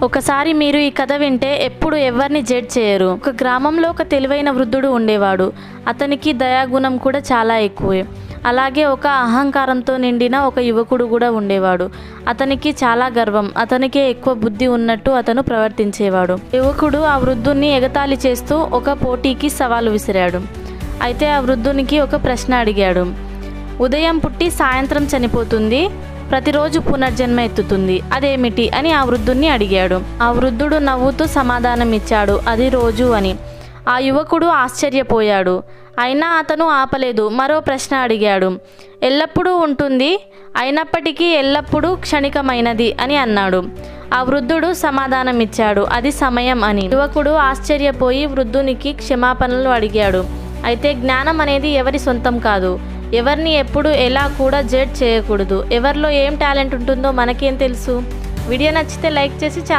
ఒకసారి మీరు ఈ కథ వింటే ఎప్పుడు ఎవరిని జడ్జ్ చేయరు. ఒక గ్రామంలో ఒక తెలివైన వృద్ధుడు ఉండేవాడు. అతనికి దయాగుణం కూడా చాలా ఎక్కువే. అలాగే ఒక అహంకారంతో నిండిన ఒక యువకుడు కూడా ఉండేవాడు. అతనికి చాలా గర్వం. అతనికే ఎక్కువ బుద్ధి ఉన్నట్టు అతను ప్రవర్తించేవాడు. యువకుడు ఆ వృద్ధుణ్ణి ఎగతాళి చేస్తూ ఒక పోటీకి సవాలు విసిరాడు. అయితే ఆ వృద్ధునికి ఒక ప్రశ్న అడిగాడు. ఉదయం పుట్టి సాయంత్రం చనిపోతుంది, ప్రతిరోజు పునర్జన్మ ఎత్తుతుంది, అదేమిటి అని ఆ వృద్ధుణ్ణి అడిగాడు. ఆ వృద్ధుడు నవ్వుతూ సమాధానం ఇచ్చాడు, అది రోజు అని. ఆ యువకుడు ఆశ్చర్యపోయాడు. అయినా అతను ఆపలేదు. మరో ప్రశ్న అడిగాడు. ఎల్లప్పుడూ ఉంటుంది, అయినప్పటికీ ఎల్లప్పుడూ క్షణికమైనది అని అన్నాడు. ఆ వృద్ధుడు సమాధానం ఇచ్చాడు, అది సమయం అని. యువకుడు ఆశ్చర్యపోయి వృద్ధునికి క్షమాపణలు అడిగాడు. అయితే జ్ఞానం అనేది ఎవరి సొంతం కాదు. ఎవరిని ఎప్పుడు ఎలా కూడా జడ్జ్ చేయకూడదు. ఎవరిలో ఏం టాలెంట్ ఉంటుందో మనకేం తెలుసు. వీడియో నచ్చితే లైక్ చేసి